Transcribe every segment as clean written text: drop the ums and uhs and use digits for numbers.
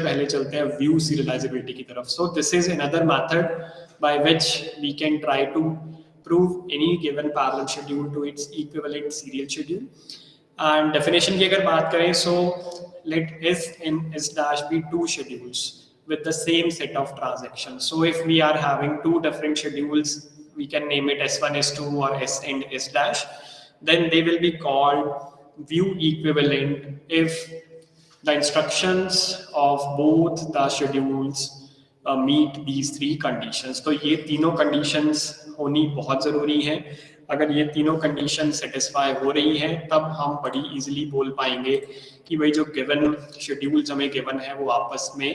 पहले चलते हैं व्यू सीरियलाइजेबिलिटी की तरफ. So this is another method by which we can try to prove any given parallel schedule to its equivalent serial schedule. And definition की अगर बात करें, so let S and S dash be two schedules with the same set of transactions. So if we are having two different schedules, we can name it S1, S2 or S and S dash, then they will be called view equivalent if the instructions of both the schedules meet these three conditions. तो ये तीनों conditions होनी बहुत ज़रूरी है. अगर ये तीनों कंडीशन सेटिस्फाई हो रही हैं तब हम बड़ी इजीली बोल पाएंगे कि भाई जो गिवन शेड्यूल्स हमें गिवन है वो आपस में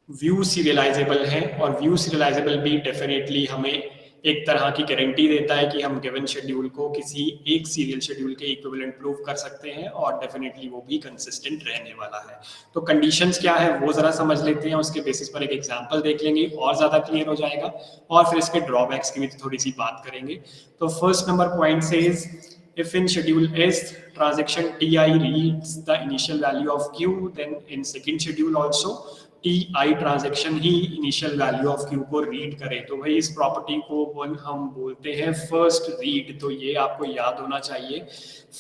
व्यू सीरियलाइजेबल है. और व्यू सीरियलाइजेबल भी डेफिनेटली हमें एक तरह की गारंटी देता है कि हम गिवन शेड्यूल को किसी एक सीरियल शेड्यूल के इक्विवेलेंट प्रूव कर सकते हैं और डेफिनेटली वो भी कंसिस्टेंट रहने वाला है. तो कंडीशंस क्या है वो जरा समझ लेते हैं, उसके बेसिस पर एक एग्जांपल देख लेंगे और ज्यादा क्लियर हो जाएगा, और फिर इसके ड्रॉबैक्स की भी थोड़ी सी बात करेंगे. तो first number point says if in schedule S transaction Ti reads the initial value of Q, then in second schedule also Ti transaction he initial value of Q को रीड करे. तो भाई इस प्रॉपर्टी को हम बोलते हैं फर्स्ट रीड. तो ये आपको याद होना चाहिए.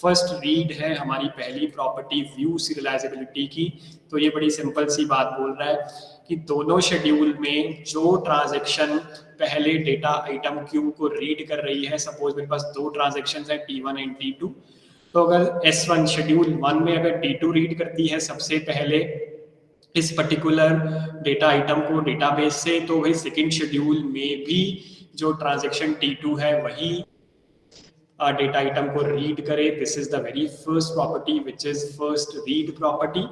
फर्स्ट रीड है हमारी पहली प्रॉपर्टी व्यू सीरियलाइजेबिलिटी की. तो ये बड़ी सिंपल सी बात बोल रहा है कि दोनों शेड्यूल में जो ट्रांजेक्शन पहले डेटा आइटम Q को रीड कर रही है, सपोज मेरे पास दो ट्रांजेक्शंस हैं T1 एंड T2. तो अगर S1 शेड्यूल 1 में अगर T2 रीड करती है सबसे पहले इस पर्टिकुलर डेटा आइटम को डेटाबेस से, तो वही सेकेंड शेड्यूल में भी जो ट्रांजेक्शन T2 है वही डेटा आइटम को रीड करे. This is the very first property which is first read property.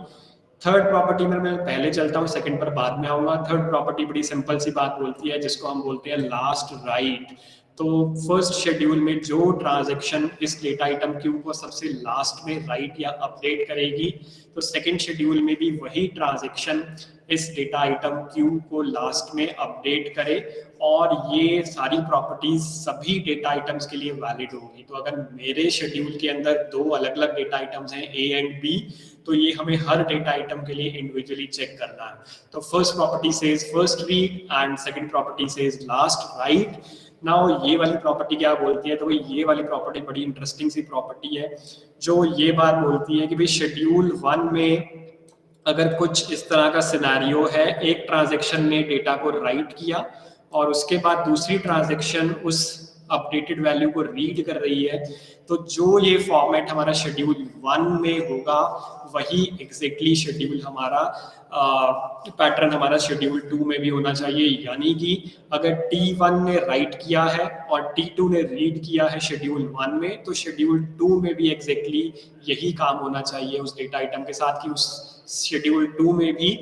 Third property में मैं पहले चलता हूँ, सेकंड पर बाद में आऊंगा. थर्ड प्रॉपर्टी बड़ी सिंपल सी बात बोलती है जिसको हम बोलते हैं लास्ट राइट. तो फर्स्ट शेड्यूल में जो ट्रांजैक्शन इस डेटा आइटम Q को सबसे लास्ट में राइट या अपडेट करेगी, तो सेकंड शेड्यूल में भी वही ट्रांजैक्शन इस डेटा आइटम Q को लास्ट में अपडेट करे. और ये सारी प्रॉपर्टीज सभी डेटा आइटम्स के लिए वैलिड होगी. तो अगर मेरे शेड्यूल के अंदर दो अलग अलग डेटा आइटम्स हैं A एंड B, तो ये हमें हर डेटा आइटम के लिए इंडिविजुअली चेक करना है. तो first property says first read and second property says last right. Now ये वाली प्रॉपर्टी क्या बोलती है, तो ये वाली प्रॉपर्टी बड़ी इंटरेस्टिंग सी प्रॉपर्टी है जो ये बात बोलती है कि भाई शेड्यूल 1 में अगर कुछ इस तरह का सिनेरियो है, एक ट्रांजैक्शन ने डेटा को राइट किया और उसके बाद दूसरी ट्रांजैक्शन उस अपडेटेड वैल्यू को रीड कर रही है, तो जो ये फॉर्मेट हमारा शेड्यूल 1 में होगा वही एग्जैक्टली शेड्यूल हमारा पैटर्न हमारा शेड्यूल 2 में भी होना चाहिए. यानी कि अगर T1 ने राइट किया है और T2 ने रीड किया है शेड्यूल 1 में, तो शेड्यूल 2 में भी एग्जैक्टली यही काम होना चाहिए उस डेटा आइटम के साथ कि उस शेड्यूल 2 में भी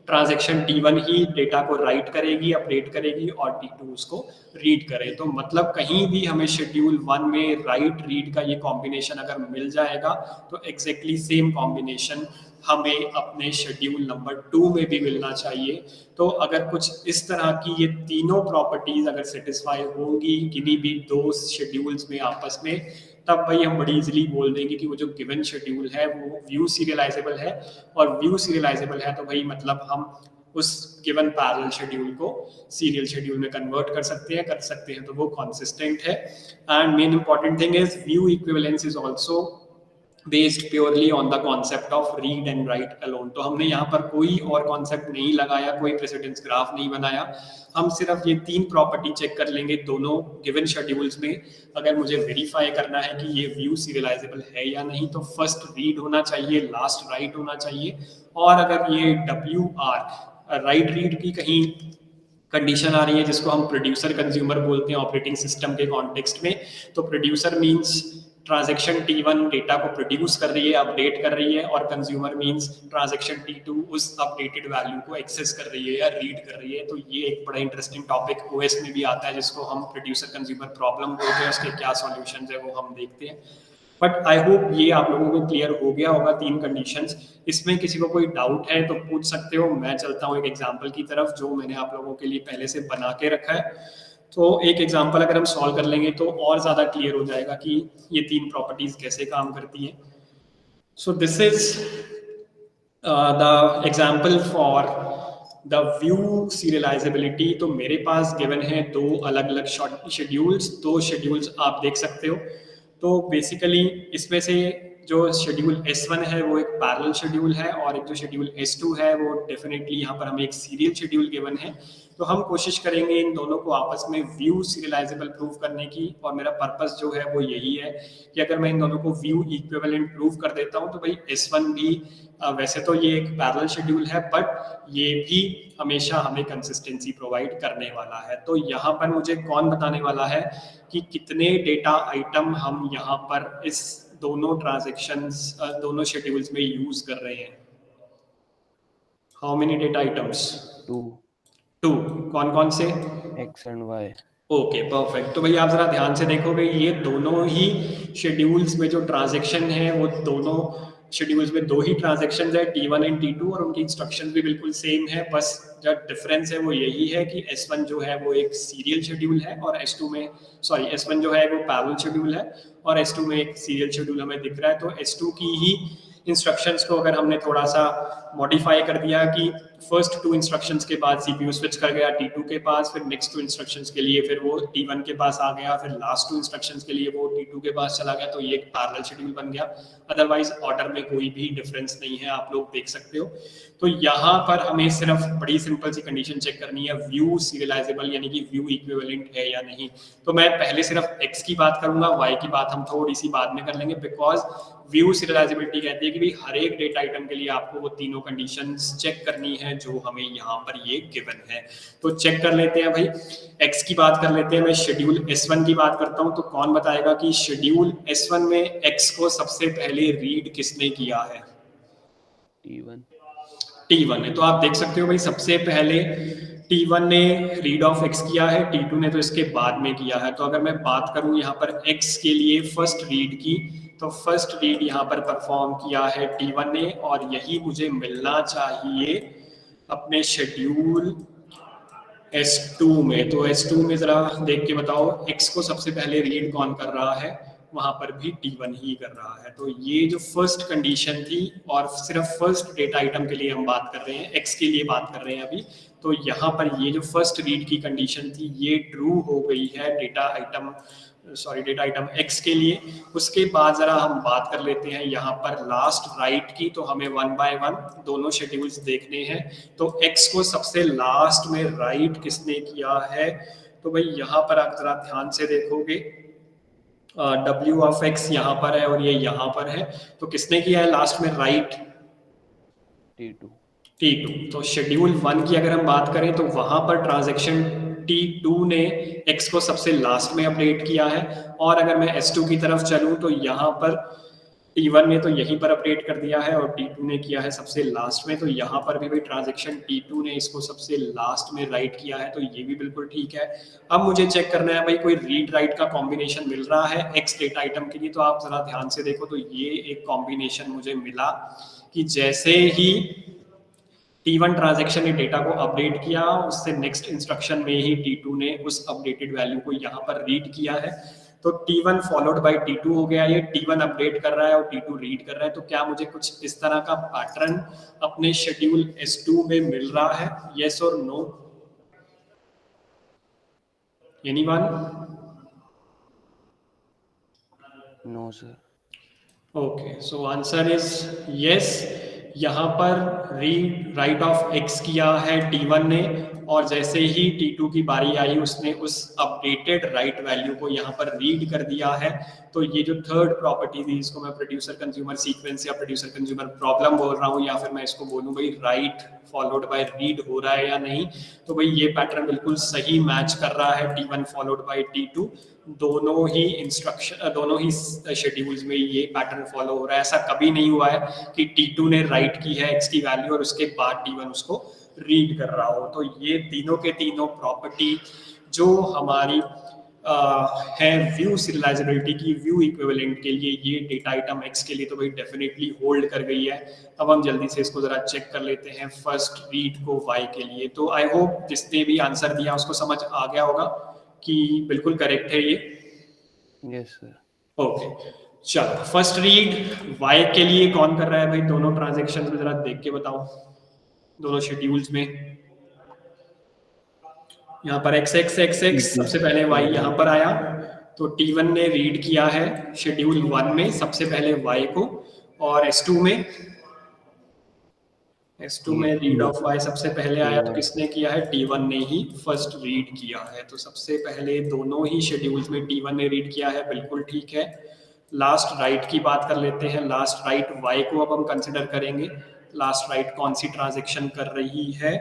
ट्रांजैक्शन T1 ही डेटा को राइट करेगी, अपडेट करेगी और T2 उसको रीड करे. तो मतलब कहीं भी हमें शेड्यूल 1 में राइट रीड का ये कॉम्बिनेशन अगर मिल जाएगा तो एग्जैक्टली सेम कॉम्बिनेशन हमें अपने शेड्यूल नंबर 2 में भी मिलना चाहिए. तो अगर कुछ इस तरह की ये तीनों प्रॉपर्टीज अगर सेटिस्फाई होंगी किन्हीं भी दो शेड्यूल्स में आपस में, तब भाई हम बड़ी इजीली बोल देंगे कि वो जो गिवन शेड्यूल है वो व्यू सीरियलाइजेबल है. और व्यू सीरियलाइजेबल है तो भाई मतलब हम उस गिवन पैरेलल शेड्यूल को सीरियल शेड्यूल में कन्वर्ट कर सकते हैं, तो वो कंसिस्टेंट है. And main important thing is view equivalence is also based purely on the concept of read and right alone. तो हमने यहाँ पर कोई और कॉन्सेप्ट नहीं लगाया, कोई प्रेसिडेंस ग्राफ नहीं बनाया. हम सिर्फ ये तीन प्रॉपर्टी चेक कर लेंगे दोनों गिवन शेड्यूल्स में. अगर मुझे वेरीफाई करना है कि ये व्यू सीरियलाइजेबल है या नहीं, तो फर्स्ट रीड होना चाहिए, लास्ट राइट होना चाहिए. और अगर ये WR राइट रीड की कहीं कंडीशन आ रही है जिसको हम प्रोड्यूसर कंज्यूमर बोलते हैं ऑपरेटिंग सिस्टम के कॉन्टेक्स्ट में, तो producer means transaction T1 data को प्रोड्यूस कर रही है, अपडेट कर रही है, और कंज्यूमर मींस ट्रांजैक्शन T2 उस अपडेटेड वैल्यू को एक्सेस कर रही है या रीड कर रही है. तो ये एक बड़ा इंटरेस्टिंग टॉपिक OS में भी आता है जिसको हम प्रोड्यूसर कंज्यूमर प्रॉब्लम बोलते हैं. उसके क्या सॉल्यूशंस है वो हम देखते हैं. बट आई होप ये आप लोगों को क्लियर हो गया होगा तीन कंडीशंस. इसमें किसी को कोई डाउट है तो पूछ सकते हो. मैं चलता हूँ एक एग्जाम्पल की तरफ जो मैंने आप लोगों के लिए पहले से बना के रखा है. तो एक एग्जांपल अगर हम सॉल्व कर लेंगे तो और ज़्यादा क्लियर हो जाएगा कि ये तीन प्रॉपर्टीज कैसे काम करती हैं. सो this is the example for the view serialisability, तो मेरे पास गिवन है दो अलग अलग शेड्यूल्स, दो शेड्यूल्स आप देख सकते हो। तो बेसिकली इसमें से जो शेड्यूल S1 है वो एक पैरेलल शेड्यूल है, और एक जो शेड्यूल S2 है वो डेफिनेटली यहाँ पर हमें एक सीरियल शेड्यूल गिवन है। तो हम कोशिश करेंगे इन दोनों को आपस में व्यू सीरियलाइजेबल प्रूव करने की, और मेरा पर्पस जो है वो यही है कि अगर मैं इन दोनों को व्यू इक्विवेलेंट प्रूव कर देता हूँ तो भाई S1 भी वैसे तो ये एक पैरेलल शेड्यूल है, बट ये भी हमेशा हमें कंसिस्टेंसी प्रोवाइड करने वाला है। तो यहाँ पर मुझे कौन बताने वाला है कि कितने डेटा आइटम हम यहाँ पर इस दोनों ट्रांजैक्शंस दोनों शेड्यूल्स में यूज कर रहे हैं? How many data items? 2 कौन कौन से? X and Y। Okay perfect. तो भाई आप जरा ध्यान से देखोगे, ये दोनों ही शेड्यूल्स में जो ट्रांजैक्शन है वो दोनों शेड्यूल्स में दो ही ट्रांजैक्शन है, T1 एंड T2, और उनकी इंस्ट्रक्शन भी बिल्कुल सेम है। बस जो डिफरेंस है वो यही है कि S1 जो है वो एक सीरियल शेड्यूल है, और S2 में S1 जो है वो पैरेलल शेड्यूल है, और S2 में एक सीरियल शेड्यूल हमें दिख रहा है। तो S2 की ही इंस्ट्रक्शंस को अगर हमने थोड़ा सा मॉडिफाई कर दिया कि फर्स्ट 2 इंस्ट्रक्शंस के बाद सीपीयू स्विच कर गया T2 के पास, फिर नेक्स्ट 2 इंस्ट्रक्शंस के लिए फिर वो T1 के पास आ गया, फिर लास्ट 2 इंस्ट्रक्शंस के लिए वो T2 के पास चला गया, तो ये एक पैरेलल शेड्यूल बन गया। अदरवाइज ऑर्डर में कोई भी डिफरेंस नहीं है, आप लोग देख सकते हो। तो यहाँ पर हमें सिर्फ बड़ी सिंपल सी कंडीशन चेक करनी है, व्यू सीरियलाइजेबल यानी कि व्यू इक्विवेलेंट है या नहीं। तो मैं पहले सिर्फ X की बात करूंगा, Y की बात हम थोड़ी सी बाद में कर लेंगे, बिकॉज व्यू सीरियलाइजेबिलिटी कहती है कि भाई हर एक डेटा आइटम के लिए आपको वो तीनों कंडीशंस चेक करनी है जो हमें यहाँ पर ये गिवन है। तो चेक कर लेते हैं भाई, X की बात कर लेते हैं। मैं शेड्यूल S1 की बात करता हूँ, तो कौन बताएगा कि शेड्यूल S1 में X को सबसे पहले रीड किसने किया है? T1 है। तो आप देख सकते हो भाई सबसे पहले T1 ने रीड ऑफ X किया है, T2 ने तो इसके बाद में किया है। तो अगर मैं बात करूं यहाँ पर X के लिए फर्स्ट रीड की, तो फर्स्ट रीड यहाँ पर परफॉर्म किया है T1 ने, और यही मुझे मिलना चाहिए अपने शेड्यूल S2 में। तो S2 में जरा देख के बताओ, X को सबसे पहले रीड कौन कर रहा है? वहां पर भी T1 ही कर रहा है। तो ये जो फर्स्ट कंडीशन थी, और सिर्फ फर्स्ट डेटा आइटम के लिए हम बात कर रहे हैं, X के लिए बात कर रहे हैं अभी, तो यहाँ पर ये जो फर्स्ट रीड की कंडीशन थी ये ट्रू हो गई है डेटा आइटम X के लिए। उसके बाद जरा हम बात कर लेते हैं यहाँ पर लास्ट राइट की। तो हमें 1 बाय 1 दोनों शेड्यूल्स देखने हैं। तो X को सबसे लास्ट में राइट किसने किया है? तो भाई यहाँ पर आप जरा ध्यान से देखोगे, W ऑफ X यहाँ पर है और ये यहाँ पर है, तो किसने किया है लास्ट में राइट? T2। तो शेड्यूल 1 की अगर हम बात करें तो वहां पर ट्रांजैक्शन T2 ने X को सबसे लास्ट में अपडेट किया है, और अगर मैं S2 की तरफ चलूं तो यहाँ पर T1 ने तो यहीं पर अपडेट कर दिया है, और T2 ने किया है सबसे लास्ट में। तो यहाँ पर भी भाई ट्रांजैक्शन T2 ने इसको सबसे लास्ट में राइट किया है, तो ये भी बिल्कुल ठीक है। अब मुझे चेक करना है भाई कोई रीड राइट का कॉम्बिनेशन मिल रहा है X डेटा आइटम के लिए। तो आप जरा ध्यान से देखो, तो ये एक कॉम्बिनेशन मुझे मिला कि जैसे ही T1 ट्रांजैक्शन ने डेटा को अपडेट किया, उससे नेक्स्ट इंस्ट्रक्शन में ही T2 ने उस अपडेटेड वैल्यू को यहाँ पर रीड किया है। तो T1 फॉलोड बाय T2 हो गया। ये T1 अपडेट कर रहा है और T2 रीड कर रहा है। तो क्या मुझे कुछ इस तरह का पैटर्न अपने शेड्यूल S2 में मिल रहा है? यस और no? Anyone? No sir. Okay, so answer is yes. यहाँ पर रीड राइट ऑफ X किया है T1 ने, और जैसे ही T2 की बारी आई उसने उस अपडेटेड राइट वैल्यू को यहाँ पर रीड कर दिया है। तो ये जो थर्ड प्रॉपर्टी थी, इसको मैं प्रोड्यूसर कंज्यूमर सीक्वेंस या प्रोड्यूसर कंज्यूमर प्रॉब्लम बोल रहा हूँ, या फिर मैं इसको बोलूँ भाई राइट फॉलोड बाय रीड हो रहा है या नहीं। तो भाई ये पैटर्न बिल्कुल सही मैच कर रहा है T1 फॉलोड बाय T2। दोनों ही शेड्यूल्स में ये पैटर्न फॉलो हो रहा है। ऐसा कभी नहीं हुआ है कि T2 ने राइट की है X की वैल्यू और उसके बाद T1 उसको रीड कर रहा हो। तो ये तीनों के तीनों प्रॉपर्टी जो हमारी है व्यू सीरियलाइजेबिलिटी की, व्यू इक्विवेलेंट के लिए, ये डेटा आइटम X के लिए तो भाई डेफिनेटली होल्ड कर गई है। अब हम जल्दी से इसको जरा चेक कर लेते हैं फर्स्ट रीड को Y के लिए। तो आई होप जिसने भी आंसर दिया उसको समझ आ गया होगा कि बिल्कुल करेक्ट है ये। Yes sir. ओके, चलो फर्स्ट रीड वाई के लिए कौन कर रहा है भाई? दोनों ट्रांजेक्शन में जरा देख के बताओ, दोनों शेड्यूल्स में। यहाँ पर x सबसे पहले y यहाँ पर आया, तो T1 ने रीड किया है शेड्यूल 1 में सबसे पहले y को, और S2 में रीड ऑफ y सबसे पहले आया, तो किसने किया है? T1 ने ही फर्स्ट रीड किया है। तो सबसे पहले दोनों ही शेड्यूल्स में T1 ने रीड किया है, बिल्कुल ठीक है। लास्ट राइट की बात कर लेते हैं। लास्ट राइट y को अब हम कंसिडर करेंगे। लास्ट राइट कौन सी ट्रांजेक्शन कर रही है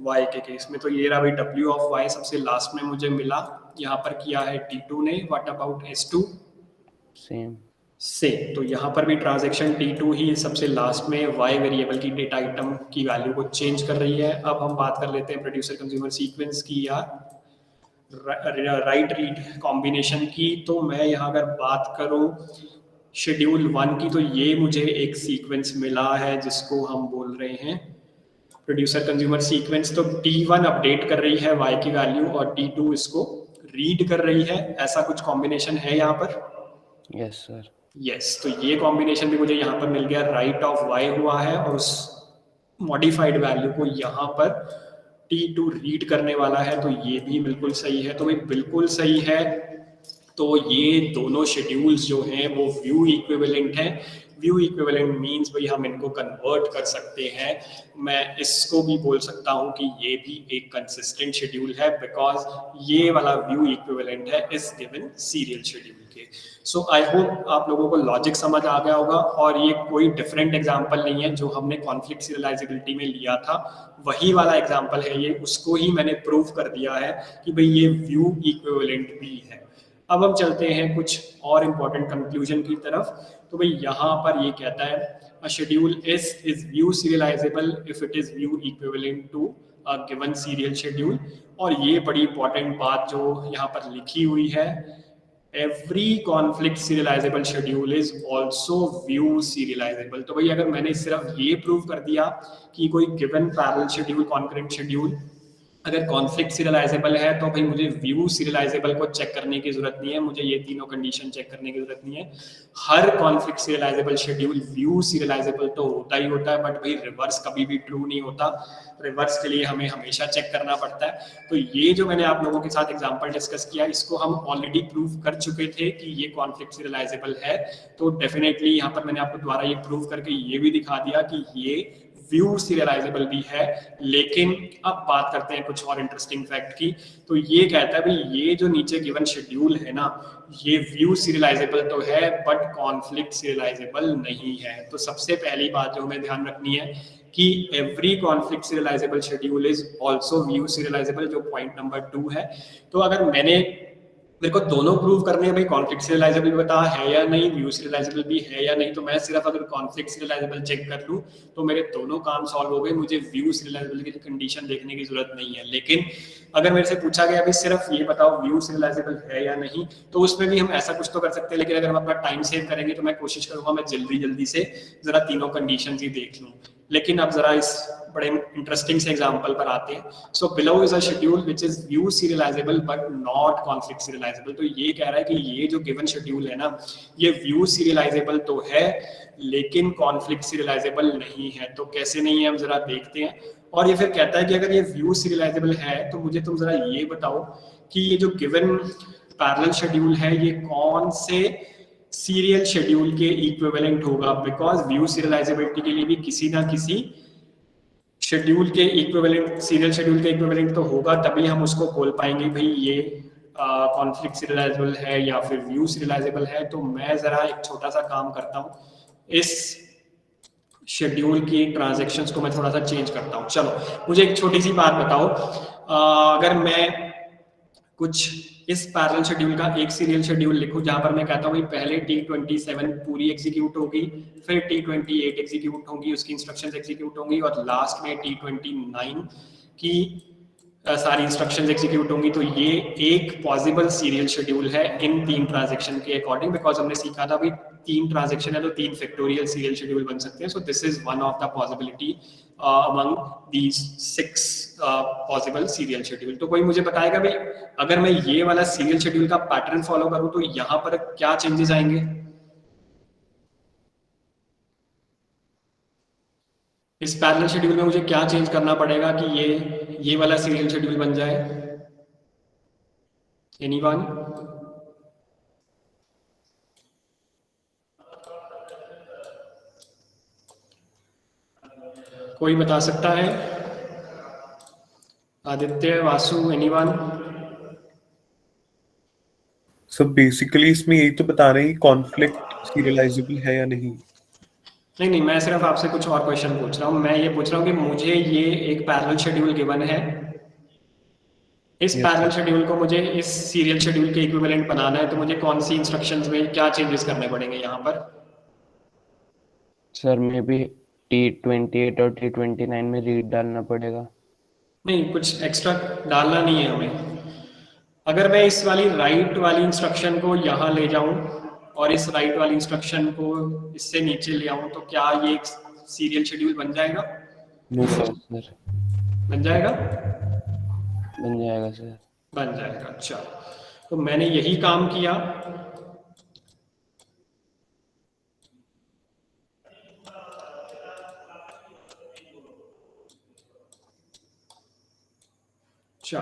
y के केस में? तो ये रहा भाई w ऑफ y सबसे लास्ट में मुझे मिला, यहाँ पर किया है T2 ने। What about S2? सेम। तो यहाँ पर भी ट्रांजेक्शन T2 ही सबसे लास्ट में y वेरिएबल की डेटा आइटम की वैल्यू को चेंज कर रही है। अब हम बात कर लेते हैं प्रोड्यूसर कंज्यूमर सीक्वेंस की या राइट रीड कॉम्बिनेशन की। तो मैं यहाँ अगर बात करूँ शेड्यूल 1 की, तो ये मुझे एक सीक्वेंस मिला है जिसको हम बोल रहे हैं प्रोड्यूसर कंज्यूमर सीक्वेंस। तो T1 अपडेट कर रही है y की वैल्यू और T2 इसको रीड कर रही है। ऐसा कुछ कॉम्बिनेशन है यहाँ पर? Yes sir. यस, तो ये कॉम्बिनेशन भी मुझे यहाँ पर मिल गया। राइट ऑफ y हुआ है और उस मॉडिफाइड वैल्यू को यहाँ पर T2 रीड करने वाला है, तो ये भी बिल्कुल सही है। तो भाई बिल्कुल सही है। तो ये दोनों शेड्यूल्स जो हैं वो व्यू इक्विवेलेंट हैं। व्यू इक्विवेलेंट मींस भाई हम इनको कन्वर्ट कर सकते हैं। मैं इसको भी बोल सकता हूँ कि ये भी एक कंसिस्टेंट शेड्यूल है, बिकॉज ये वाला व्यू इक्विवेलेंट है इस गिवन सीरियल शेड्यूल के। सो आई होप आप लोगों को लॉजिक समझ आ गया होगा, और ये कोई डिफरेंट एग्जाम्पल नहीं है जो हमने कॉन्फ्लिक्ट सीरियलाइजेबिलिटी में लिया था, वही वाला एग्जाम्पल है ये। उसको ही मैंने प्रूव कर दिया है कि भाई ये व्यू इक्विवेलेंट भी है। अब हम चलते हैं कुछ और इम्पोर्टेंट कंक्लूजन की तरफ। तो भाई यहाँ पर ये कहता है a schedule S is view serializable if it is view equivalent to a given serial schedule। और ये बड़ी इंपॉर्टेंट बात जो यहाँ पर लिखी हुई है, every conflict serializable schedule is also view serializable। तो भाई अगर मैंने सिर्फ ये प्रूव कर दिया कि कोई given parallel schedule, concurrent schedule अगर कॉन्फ्लिक्ट सीरियलाइजेबल है, तो भाई मुझे व्यू सीरियलाइजेबल को चेक करने की जरूरत नहीं है, मुझे ये तीनों कंडीशन चेक करने की जरूरत नहीं है। हर conflict serializable schedule view serializable तो होता ही होता है, बट भाई रिवर्स कभी भी ट्रू नहीं होता। रिवर्स के लिए हमें हमेशा चेक करना पड़ता है। तो ये जो मैंने आप लोगों के साथ एग्जाम्पल डिस्कस किया, इसको हम ऑलरेडी प्रूव कर चुके थे कि ये कॉन्फ्लिक्ट सीरियलाइजेबल है। तो डेफिनेटली यहाँ पर मैंने आपको द्वारा ये प्रूव करके ये भी दिखा दिया कि ये व्यू सीरियलाइजेबल भी है। लेकिन अब बात करते हैं कुछ और इंटरेस्टिंग फैक्ट की। तो ये कहता है भाई ये जो नीचे गिवन शेड्यूल है ना, ये व्यू सीरियलाइजेबल तो है बट कॉन्फ्लिक्ट सीरियलाइजेबल नहीं है। तो सबसे पहली बात जो हमें ध्यान रखनी है कि every conflict serializable schedule is also view serialisable, जो पॉइंट नंबर 2 है। तो अगर मेरे को दोनों प्रूव करने हैं भाई, कॉन्फ्लिक्ट सीरियलाइजेबल भी बता है या नहीं, व्यू सीरियलाइजेबल भी है या नहीं। तो मैं सिर्फ अगर कॉन्फ्लिक्ट सीरियलाइजेबल चेक कर लूं तो मेरे दोनों काम सॉल्व हो गए, मुझे व्यू सीरियलाइजेबल की कंडीशन देखने की जरूरत नहीं है। लेकिन अगर मेरे से पूछा गया अभी सिर्फ ये बताओ व्यू सीरियलाइजेबल है या नहीं, तो उसमें भी हम ऐसा कुछ तो कर सकते हैं। लेकिन अगर हम अपना टाइम सेव करेंगे तो मैं कोशिश करूंगा मैं जल्दी से जरा तीनों कंडीशन ही देख लूं। लेकिन अब जरा इस बड़े इंटरेस्टिंग से एग्जांपल पर आते हैं। So below is a schedule which is view serialisable but not conflict serialisable. तो ये कह रहा है कि ये जो गिवन शेड्यूल है ना, ये व्यू सीरियलाइजेबल तो है लेकिन कॉन्फ्लिक्ट सीरियलाइजेबल नहीं है। तो कैसे नहीं है हम जरा देखते हैं। और ये फिर कहता है कि अगर ये व्यू सीरियलाइजेबल है तो मुझे तुम जरा ये बताओ कि ये जो गिवन पैरेलल शेड्यूल है ये कौन से सीरियल शेड्यूल के इक्विवेलेंट होगा। बिकॉज व्यू सीरियलाइजेबिलिटी के लिए भी किसी ना किसी शेड्यूल के इक्विवेलेंट, सीरियल शेड्यूल के इक्विवेलेंट तो होगा, तभी हम उसको बोल पाएंगे भाई ये कॉन्फ्लिक्ट सीरियलाइजेबल है या फिर व्यू सीरियलाइजेबल है। तो मैं जरा एक छोटा सा काम करता हूँ, इस शेड्यूल की ट्रांजैक्शंस को मैं थोड़ा सा चेंज करता हूँ। चलो मुझे एक छोटी सी बात बताओ, अगर मैं कुछ इस पैरेलल शेड्यूल का एक सीरियल शेड्यूल लिखूं जहां पर मैं कहता हूं पहले T27 पूरी एग्जीक्यूट होगी, फिर T28 एग्जीक्यूट होगी, उसकी इंस्ट्रक्शंस एग्जीक्यूट होंगी और लास्ट में T29 की सारी इंस्ट्रक्शंस एग्जीक्यूट होंगी। तो ये एक पॉसिबल सीरियल शेड्यूल है इन तीन ट्रांजैक्शन के अकॉर्डिंग। बिकॉज हमने सीखा था भाई तीन ट्रांजैक्शन है तो तीन फैक्टोरियल सीरियल शेड्यूल बन सकते हैं। सो this is one of the possibility among these 6 possible serial schedule. तो कोई मुझे बताएगा भाई अगर मैं ये वाला सीरियल शेड्यूल का पैटर्न फॉलो करूं तो यहाँ पर क्या चेंजेस आएंगे? इस पैरेलल शेड्यूल में मुझे क्या चेंज करना पड़ेगा कि ये वाला सीरियल शेड्यूल बन जाए? एनीवन? कोई बता सकता है? आदित्य, वासु, एनीवन? सब बेसिकली इसमें यही तो बता रहे हैं कॉन्फ्लिक्ट सीरियलाइजेबल है या नहीं। नहीं, मैं सिर्फ आपसे कुछ और क्वेश्चन पूछ रहा हूँ। मैं ये पूछ रहा हूँ कि मुझे ये एक पैरेलल शेड्यूल गिवन है, इस Yes, पैरेलल sir. शेड्यूल को मुझे इस सीरियल शेड्यूल के इक्विवेलेंट बनाना है, तो मुझे कौन सी इंस्ट्रक्शंस में क्या चेंजेस करने पड़ेंगे यहाँ पर? सर में भी T28 और T29 में रीड डालना पड़ेगा। नहीं, कुछ एक्स्ट्रा डालना नहीं है हमें। अगर मैं इस वाली राइट वाली इंस्ट्रक्शन को यहाँ ले जाऊँ और इस राइट वाली इंस्ट्रक्शन को इससे नीचे ले आऊँ, तो क्या ये एक सीरियल शेड्यूल बन जाएगा? No sir. सर बन जाएगा? बन जाएगा सर। बन जाएगा। अच्छा, तो मैंने यही काम किया। अच्छा,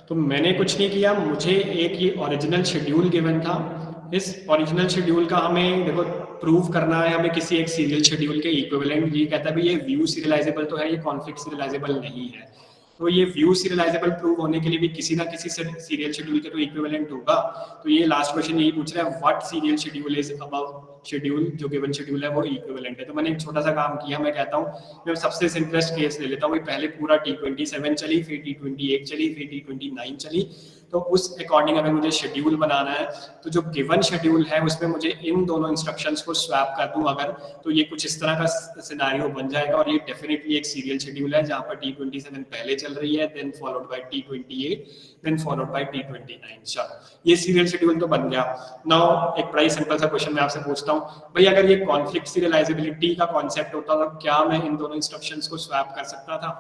तो मैंने कुछ नहीं किया, मुझे एक ये ओरिजिनल शेड्यूल गिवन था। इस ओरिजिनल शेड्यूल का हमें देखो प्रूव करना है हमें किसी एक सीरियल शेड्यूल के इक्विवेलेंट। ये कहता है भाई ये व्यू सीरियलाइजेबल तो है, ये कॉन्फ्लिक्ट सीरियलाइजेबल नहीं है। तो ये व्यू सीरियलाइजेबल प्रूव होने के लिए भी किसी ना किसी सीरियल शेड्यूल के तो इक्विवेलेंट होगा। तो ये लास्ट क्वेश्चन यही पूछ रहा है, what serial schedule is above schedule, जो गिवन शेड्यूल है वो इक्विवेलेंट है। तो मैंने एक छोटा सा काम किया, मैं कहता हूँ मैं सबसे सिंपलेस्ट केस ले लेता हूँ। पहले पूरा T27 चली, फिर T28 चली, फिर T29 चली। तो उस अकॉर्डिंग अगर मुझे शेड्यूल बनाना है, तो जो गिवन शेड्यूल है उसमें मुझे इन दोनों इंस्ट्रक्शंस को स्वैप कर दूं अगर, तो ये कुछ इस तरह का सिनेरियो बन जाएगा। और ये डेफिनेटली एक सीरियल शेड्यूल है जहाँ पर T27 पहले चल रही है, then followed by T28, then followed by T29। चलो, ये सीरियल शेड्यूल तो बन गया। नाउ एक बड़ा ही सिंपल सा क्वेश्चन मैं आपसे पूछता हूँ, भाई अगर ये कॉन्फ्लिक्ट सीरियलाइजेबिलिटी का कॉन्सेप्ट होता तो क्या मैं इन दोनों इंस्ट्रक्शंस को स्वैप कर सकता था?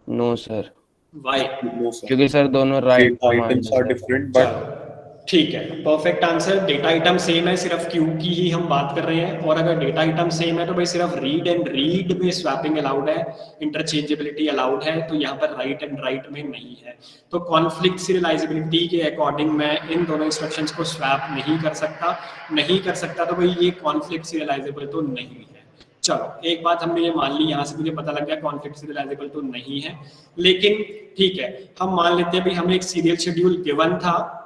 No sir, why? No sir. क्योंकि सर दोनों write data items are different but चलो ठीक है, perfect answer. Data item same है, सिर्फ क्यू की ही हम बात कर रहे हैं। और अगर डेटा आइटम सेम है तो भाई सिर्फ रीड एंड रीड में स्वैपिंग अलाउड है, इंटरचेंजेबिलिटी अलाउड है। तो यहाँ पर राइट एंड राइट में नहीं है। तो कॉन्फ्लिक्ट सीरियलाइजेबिलिटी के अकॉर्डिंग मैं इन दोनों इंस्ट्रक्शंस को स्वैप नहीं कर सकता। तो भाई ये कॉन्फ्लिक्ट सीरियलाइजेबल तो नहीं है। चलो, एक बात हमने ये मान ली, यहाँ से मुझे पता लग गया कॉन्फ्लिक्ट सीरियलाइजेबल तो नहीं है। लेकिन ठीक है, हम मान लेते हैं भाई हमें एक सीरियल शेड्यूल गिवन था,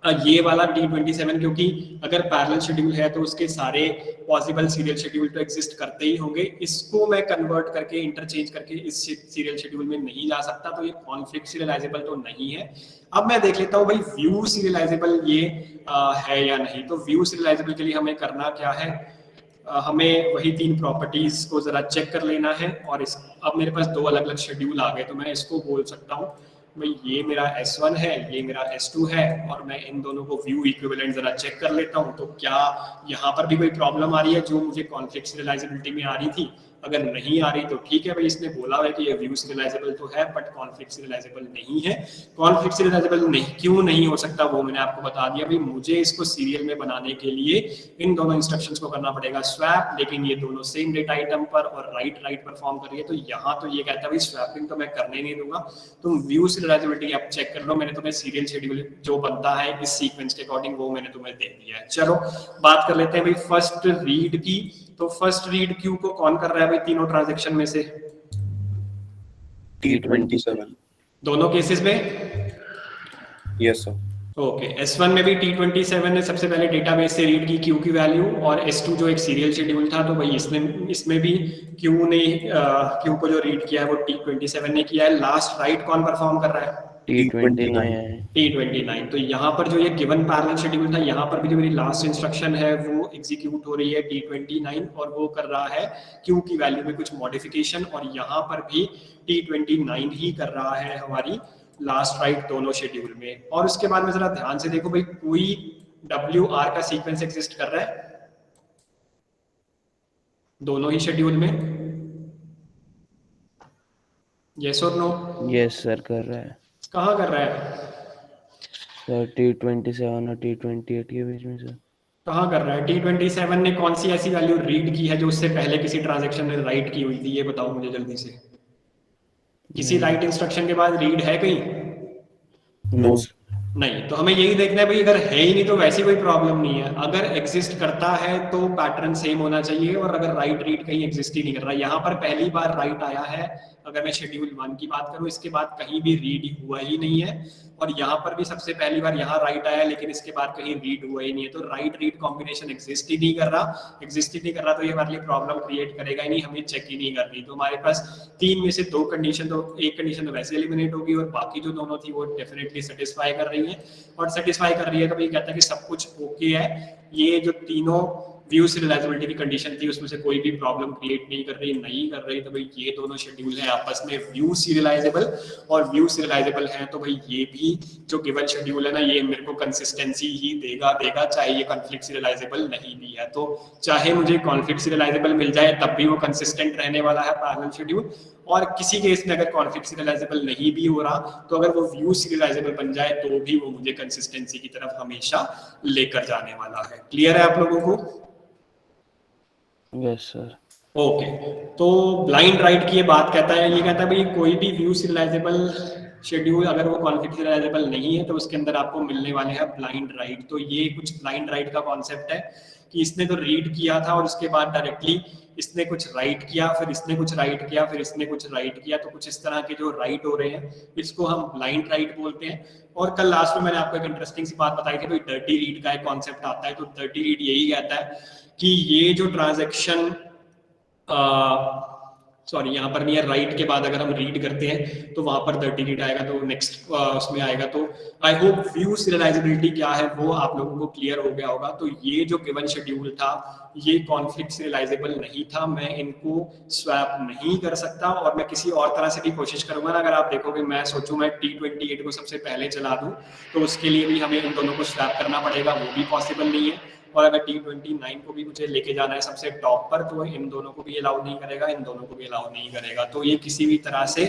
ये वाला T27, क्योंकि अगर पैरेलल शेड्यूल है तो उसके सारे पॉसिबल सीरियल शेड्यूल तो एग्जिस्ट करते ही होंगे। इसको मैं कन्वर्ट करके इंटरचेंज करके इस सीरियल शेड्यूल में नहीं ला सकता, तो ये कॉन्फ्लिक्ट सीरियलाइजेबल तो नहीं है। अब मैं देख लेता हूँ भाई व्यू सीरियलाइजेबल ये है या नहीं। तो व्यू सीरियलाइजेबल के लिए हमें करना क्या है, हमें वही तीन प्रॉपर्टीज को जरा चेक कर लेना है। और इस अब मेरे पास दो अलग अलग शेड्यूल आ गए, तो मैं इसको बोल सकता हूँ भाई ये मेरा S1 है, ये मेरा S2 है, और मैं इन दोनों को व्यू इक्विवेलेंट जरा चेक कर लेता हूँ। तो क्या यहाँ पर भी कोई प्रॉब्लम आ रही है जो मुझे कॉन्फ्लिक्ट सीरियलाइजेबिलिटी में आ रही थी? अगर नहीं आ रही तो ठीक है भाई, इसने बोला है कि ये व्यू सीरियलाइजेबल तो है बट कॉन्फ्लिक्ट सीरियलाइजेबल नहीं है। कॉन्फ्लिक्ट सीरियलाइजेबल नहीं क्यों नहीं हो सकता वो मैंने आपको बता दिया भाई, मुझे इसको सीरियल में बनाने के लिए इन दोनों इंस्ट्रक्शंस को करना पड़ेगा स्वैप, लेकिन ये दोनों सेम डेटा आइटम पर और राइट परफॉर्म कर रही है। तो यहाँ तो ये कहता है भाई स्वैपिंग तो मैं करने नहीं दूंगा, तुम व्यू सीरियलाइजेबिलिटी आप चेक कर लो। मैंने तुम्हें सीरियल शेड्यूल जो बनता है इस सीक्वेंस के अकॉर्डिंग वो मैंने तुम्हें दे दिया है। चलो बात कर लेते हैं भाई फर्स्ट रीड की। तो फर्स्ट रीड क्यू को कौन कर रहा है भाई तीनों ट्रांजैक्शन में से? T27। दोनों केसेस में? Yes sir. ओके, S1 में भी T27 ने सबसे पहले डेटाबेस से रीड की क्यू की वैल्यू, और S2 जो एक सीरियल शेड्यूल था तो भाई इसमें भी क्यू ने क्यू को जो रीड किया है वो T27 ने किया है। लास्ट राइट कौन परफॉर्म कर रहा है? T29। तो यहाँ पर जो ये गिवन पैरेलल शेड्यूल था, यहाँ पर भी जो मेरी लास्ट इंस्ट्रक्शन है वो एग्जीक्यूट हो रही है T29, और वो कर रहा है क्यू की वैल्यू में कुछ मॉडिफिकेशन, और यहाँ पर भी T29 ही कर रहा है हमारी लास्ट राइट दोनों शेड्यूल में। और उसके बाद में जरा ध्यान से देखो भाई, कोई WR का सीक्वेंस एग्जिस्ट कर रहा है दोनों ही शेड्यूल में? यस और नो? यस सर कर रहा है। कहाँ कर रहा है सर T27 और T28 के बीच में सर। कहाँ कर रहा है? T27 ने कौन सी ऐसी वैल्यू रीड की है जो उससे पहले किसी ट्रांजैक्शन ने राइट की हुई थी? ये बताओ मुझे जल्दी से। किसी नहीं, राइट इंस्ट्रक्शन के बाद रीड है कहीं? No no. नहीं। तो हमें यही देखना है भाई, अगर है ही नहीं तो वैसी कोई प्रॉब्लम नहीं है। अगर एग्जिस्ट करता है तो पैटर्न सेम होना चाहिए, और अगर राइट रीड कहीं एग्जिस्ट ही नहीं कर रहा, यहाँ पर पहली बार राइट आया है। अगर मैं शेड्यूल 1 की बात करूँ, इसके बाद कहीं भी रीड हुआ ही नहीं है। और यहाँ पर भी सबसे पहली बार यहाँ राइट आया, लेकिन इसके बाद कहीं रीड हुआ ही नहीं है। तो राइट रीड कॉम्बिनेशन एग्जिस्ट ही नहीं कर रहा। एग्जिस्ट ही नहीं कर रहा तो ये हमारे लिए प्रॉब्लम क्रिएट करेगा ही नहीं, हमें चेक ही नहीं करनी। तो हमारे पास 3 में से 2 कंडीशन, तो एक कंडीशन तो वैसे एलिमिनेट होगी, और बाकी जो दोनों थी वो डेफिनेटली सेटिस्फाई कर रही है। और सेटिस्फाई कर रही है तो ये कहता है कि सब कुछ ओके है। ये जो तीनों व्यू सीरियलाइजेबिलिटी की कंडीशन थी उसमें से कोई भी प्रॉब्लम क्रिएट नहीं कर रही। तो भाई ये दोनों शेड्यूल है आपस में व्यू सीरियलाइजेबल, और व्यू सीरियलाइजेबल है तो भाई ये भी जो गिवन शेड्यूल है ना, ये मेरे को कंसिस्टेंसी ही देगा चाहे ये कॉन्फ्लिक्ट सीरियलाइजेबल नहीं भी है। तो चाहे मुझे कॉन्फ्लिक्ट सीरियलाइजेबल मिल जाए तब भी वो कंसिस्टेंट रहने वाला है पैरेलल शेड्यूल। और किसी केस में अगर कॉन्फ्लिक्ट सीरियलाइजेबल नहीं भी हो रहा, तो अगर वो व्यू सीरियलाइजेबल बन जाए तो भी वो मुझे कंसिस्टेंसी की तरफ हमेशा लेकर जाने वाला है। क्लियर है आप लोगों को? Yes sir. ओके। तो ब्लाइंड राइट की ये बात कहता है, ये कहता है भाई कोई भी व्यू सीरियलाइजेबल शेड्यूल अगर वो कॉन्फ्लिक्ट सीरियलाइजेबल नहीं है तो उसके अंदर आपको मिलने वाले हैं ब्लाइंड राइट। तो ये कुछ ब्लाइंड राइट का कॉन्सेप्ट है कि इसने तो रीड किया था और उसके बाद डायरेक्टली इसने कुछ राइट किया, फिर इसने कुछ राइट किया, फिर इसने कुछ राइट किया। तो कुछ इस तरह के जो राइट हो रहे हैं इसको हम ब्लाइंड राइट बोलते हैं। और कल लास्ट में मैंने आपको एक इंटरेस्टिंग सी बात बताई थी, भाई डर्टी रीड का एक कॉन्सेप्ट आता है। तो डर्टी रीड यही कहता है कि ये जो ट्रांजेक्शन, सॉरी यहाँ पर नहीं है, राइट के बाद अगर हम रीड करते हैं तो वहां पर डर्टी रीड आएगा, तो नेक्स्ट उसमें आएगा। तो आई होप व्यू सीरियलाइजेबिलिटी क्या है वो आप लोगों को क्लियर हो गया होगा। तो ये जो गिवन शेड्यूल था ये कॉन्फ्लिक्ट सीरियलाइजेबल नहीं था, मैं इनको स्वैप नहीं कर सकता। और मैं किसी और तरह से भी कोशिश करूंगा ना, अगर आप देखोगे मैं सोचूं मैं T28 को सबसे पहले चला दूं तो उसके लिए भी हमें इन दोनों को स्वैप करना पड़ेगा, वो भी पॉसिबल नहीं है। और अगर T29 को भी मुझे लेके जाना है सबसे टॉप पर, तो इन दोनों को भी अलाउ नहीं करेगा, इन दोनों को भी अलाउ नहीं करेगा। तो ये किसी भी तरह से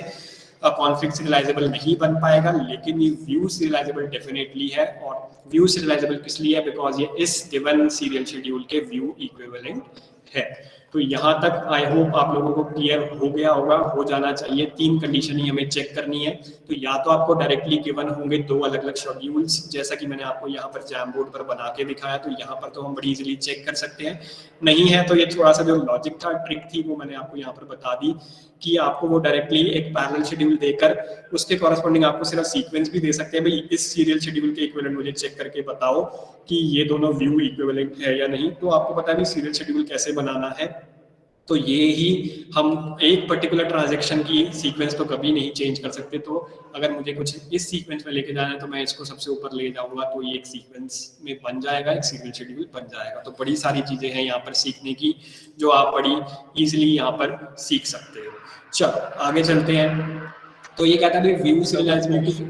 कॉन्फ्लिक्ट सीरियलाइजेबल नहीं बन पाएगा, लेकिन ये व्यू सीरियलाइजेबल डेफिनेटली है। और व्यू सीरियलाइजेबल किस लिए है? बिकॉज ये इस गिवन सीरियल शेड्यूल के व्यू इक्विवेलेंट है। तो यहाँ तक आई होप आप लोगों को क्लियर हो गया होगा, हो जाना चाहिए। 3 कंडीशन ही हमें चेक करनी है। तो या तो आपको डायरेक्टली गिवन होंगे 2 अलग अलग शेड्यूल्स, जैसा कि मैंने आपको यहाँ पर जैम बोर्ड पर बना के दिखाया, तो यहाँ पर तो हम बड़ी इजीली चेक कर सकते हैं। नहीं है तो ये थोड़ा सा जो लॉजिक था, ट्रिक थी, वो मैंने आपको यहाँ पर बता दी कि आपको वो डायरेक्टली एक पैरेलल शेड्यूल देकर उसके कॉरेस्पॉन्डिंग आपको सिर्फ सीक्वेंस भी दे सकते हैं, भाई इस सीरियल शेड्यूल के इक्विवेलेंट मुझे चेक करके बताओ कि ये दोनों व्यू इक्विवेलेंट है या नहीं। तो आपको पता नहीं सीरियल शेड्यूल कैसे बनाना है। तो ये ही हम एक पर्टिकुलर ट्रांजैक्शन की सीक्वेंस तो कभी नहीं चेंज कर सकते। तो अगर मुझे कुछ इस सीक्वेंस में लेके जाना है तो मैं इसको सबसे ऊपर ले जाऊंगा, तो ये एक सीक्वेंस में बन जाएगा, एक सीरियल शेड्यूल बन जाएगा। तो बड़ी सारी चीजें हैं यहाँ पर सीखने की जो आप बड़ी इजीली यहाँ पर सीख सकते हो। चलो आगे चलते हैं। तो ये कहता है व्यू सीरियलाइजेबिलिटी,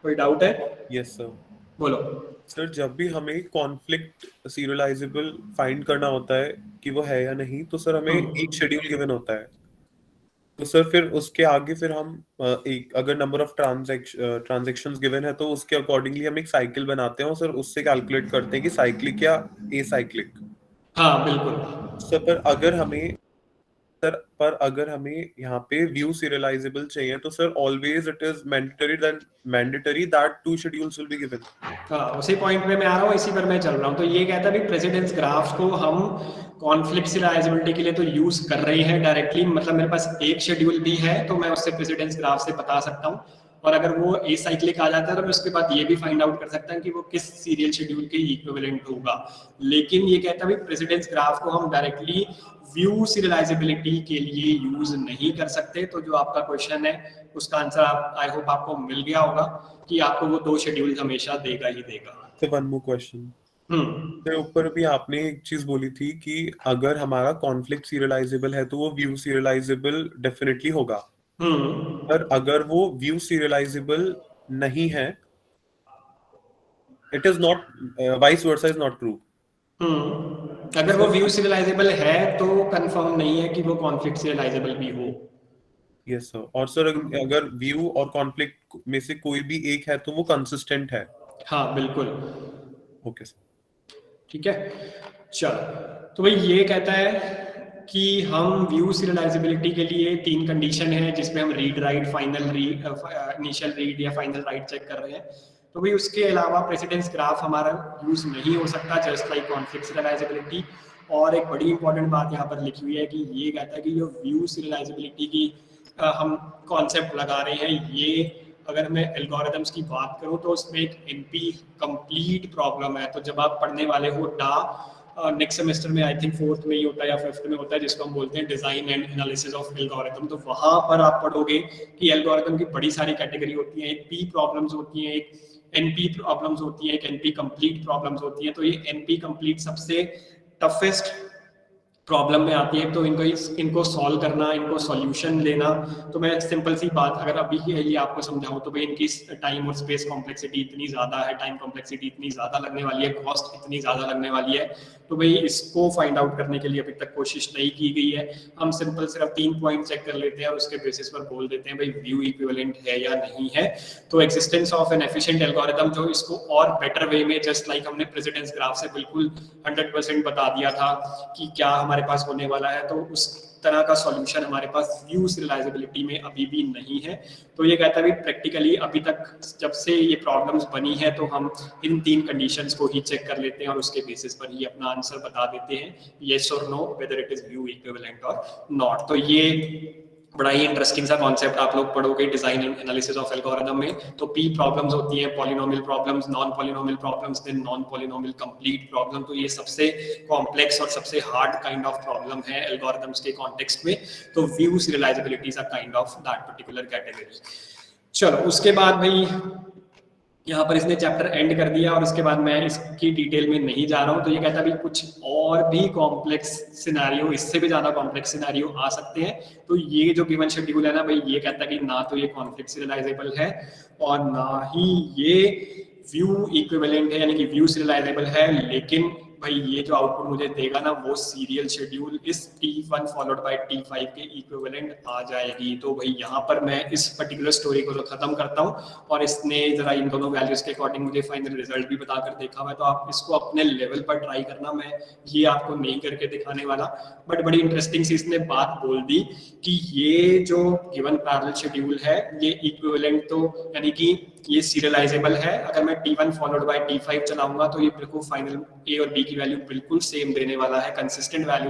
कोई डाउट है? Yes sir. बोलो। सर जब भी हमें कॉन्फ्लिक्ट सीरियलाइजेबल फाइंड करना होता है कि वो है या नहीं, तो सर हमें एक शेड्यूल गिवन होता है। तो सर फिर उसके आगे फिर हम एक अगर नंबर ऑफ ट्रांजैक्शंस गिवन है तो उसके अकॉर्डिंगली हम एक साइकिल बनाते हैं और सर उससे कैलकुलेट करते हैं कि साइक्लिक या एसाइक्लिक। हाँ बिल्कुल। सर पर अगर हमें यहाँ पे व्यू सीरियलाइजेबल चाहिए तो sir always it is mandatory that 2 schedules will be given. हाँ उसी पॉइंट पे मैं आ रहा हूँ, इसी पर मैं चल रहा हूँ। तो ये कहता है प्रेसिडेंस ग्राफ्स को हम कॉन्फ्लिक्ट सीरियलाइजेबिलिटी के लिए तो यूज कर रहे हैं डायरेक्टली, मतलब मेरे पास एक शेड्यूल भी है तो मैं उससे प्रेसिडेंस ग्राफ से बता सकता हूँ। और अगर वो एसाइक्लिक आ जाता है तो मैं उसके बाद ये भी फाइंड आउट कर सकता हूँ कि वो किस सीरियल शेड्यूल के इक्विवेलेंट होगा। लेकिन ये कहता है प्रेसिडेंस ग्राफ को हम डायरेक्टली व्यू सीरियलाइजेबिलिटी के लिए यूज नहीं कर सकते। तो जो आपका क्वेश्चन है उसका आंसर आई होप आपको मिल गया होगा कि आपको वो 2 शेड्यूल हमेशा देगा ही देगा। तो वन मोर क्वेश्चन, तो ऊपर भी आपने एक चीज बोली थी कि अगर हमारा कॉन्फ्लिक्ट सीरियलाइजेबल है तो वो व्यू सीरियलाइजेबल डेफिनेटली होगा। पर अगर वो व्यू सीरियलाइजेबल नहीं है, it is not, vice versa is not true. अगर वो व्यू सीरियलाइजेबल है तो कंफर्म नहीं है कि वो कॉन्फ्लिक्ट सीरियलाइजेबल भी हो। Yes sir. और सर अगर व्यू और कॉन्फ्लिक्ट में से कोई भी एक है तो वो कंसिस्टेंट है। हाँ बिल्कुल। Okay sir. ठीक है, चलो तो भाई ये कहता है कि हम व्यू सीरियलाइजेबिलिटी के लिए 3 कंडीशन है जिसमें हम read write final read initial read या फाइनल राइट चेक कर रहे हैं। तो भाई उसके अलावा प्रेसिडेंस ग्राफ हमारा यूज नहीं हो सकता जस्ट लाइक कॉन्फ्लिक्ट सीरियलाइजेबिलिटी। और एक बड़ी इंपॉर्टेंट बात यहाँ पर लिखी हुई है कि ये कहता है कि जो व्यू सीरियलाइजेबिलिटी की हम कॉन्सेप्ट लगा रहे हैं, ये अगर मैं एल्गोरिथम्स की बात करूं तो उसमें एक एनपी कंप्लीट प्रॉब्लम है। तो जब आप पढ़ने वाले हो नेक्स्ट सेमेस्टर में आई थिंक 4th में ही होता है या 5th में होता है जिसको हम बोलते हैं design and analysis of algorithm, तो वहां पर आप पढ़ोगे कि एल्गोरिथम की बड़ी सारी कैटेगरी होती है, एक पी प्रॉब्लम्स होती हैं, एक एनपी प्रॉब्लम्स होती हैं, एक एनपी कंप्लीट प्रॉब्लम्स होती हैं। तो ये एनपी कंप्लीट सबसे टफेस्ट प्रॉब्लम में आती है, तो इनको सॉल्व करना, इनको सॉल्यूशन लेना। तो मैं सिंपल सी बात अगर अभी के लिए आपको समझाऊं तो भाई इनकी टाइम और स्पेस कॉम्प्लेक्सिटी इतनी ज़्यादा है, टाइम कॉम्प्लेक्सिटी इतनी ज़्यादा लगने वाली है, कॉस्ट इतनी ज़्यादा लगने वाली है, तो भाई इसको फाइंड आउट करने के लिए अभी तक कोशिश नहीं की गई है। हम सिंपल सिर्फ 3 पॉइंट चेक कर लेते हैं और उसके बेसिस पर बोल देते हैं भाई व्यू इक्विवेलेंट है या नहीं है। तो existence of N efficient algorithm, जो इसको और बेटर वे में जस्ट लाइक हमने प्रेसिडेंस ग्राफ से बिल्कुल 100% बता दिया था कि क्या हमारे पास होने वाला है, तो उस तरह का सॉल्यूशन हमारे पास व्यू सीरियलाइजेबिलिटी में अभी भी नहीं है। तो ये कहता है प्रैक्टिकली अभी तक जब से ये प्रॉब्लम्स बनी है तो हम इन 3 कंडीशंस को ही चेक कर लेते हैं और उसके बेसिस पर ही अपना आंसर बता देते हैं, येस और no, whether it is view equivalent और नॉट। तो ये बड़ा ही इंटरेस्टिंग सा कॉन्सेप्ट आप लोग पढ़ोगे design and analysis of algorithm में। तो पी प्रॉब्लम्स होती हैं, polynomial problems, non polynomial problems, then non polynomial complete problem. तो ये सबसे कॉम्प्लेक्स और सबसे हार्ड काइंड ऑफ प्रॉब्लम है एल्गोरिथम्स के कॉन्टेक्स्ट में। तो view serializability is a kind of that particular category. चलो उसके बाद भाई यहाँ पर इसने चैप्टर एंड कर दिया और उसके बाद मैं इसकी डिटेल में नहीं जा रहा हूँ। तो ये कहता है कुछ और भी कॉम्प्लेक्स सिनेरियो, इससे भी ज्यादा कॉम्प्लेक्स सिनेरियो आ सकते हैं। तो ये जो गिवन शेड्यूल है ना भाई, ये कहता है कि ना तो ये कॉन्फ्लिक्ट सीरियलाइजेबल है और ना ही ये व्यू इक्विवेलेंट है, यानी कि व्यू सीरियलाइजेबल है। लेकिन भाई ये जो आउटपुट मुझे देगा ना वो सीरियल शेड्यूल इस T1 फॉलोड बाय T5 के इक्विवेलेंट आ जाएगी। तो भाई यहाँ पर मैं इस पर्टिकुलर स्टोरी को तो खत्म करता हूँ और इसने जरा इन दोनों वैल्यूज के अकॉर्डिंग मुझे फाइनल रिजल्ट भी बताकर देखा हुआ है। तो आप इसको अपने लेवल पर ट्राई करना, मैं ये आपको नहीं करके दिखाने वाला। बट बड़ी इंटरेस्टिंग सी इसने बात बोल दी कि ये जो गिवन पैरेलल शेड्यूल है ये इक्विवेलेंट, तो यानी कि ये सीरियलाइजेबल है। अगर मैं T1 फॉलोड बाय T5 चलाऊंगा तो ये बिल्कुल फाइनल ए और बी की वैल्यू बिल्कुल सेम देने वाला है, कंसिस्टेंट वैल्यू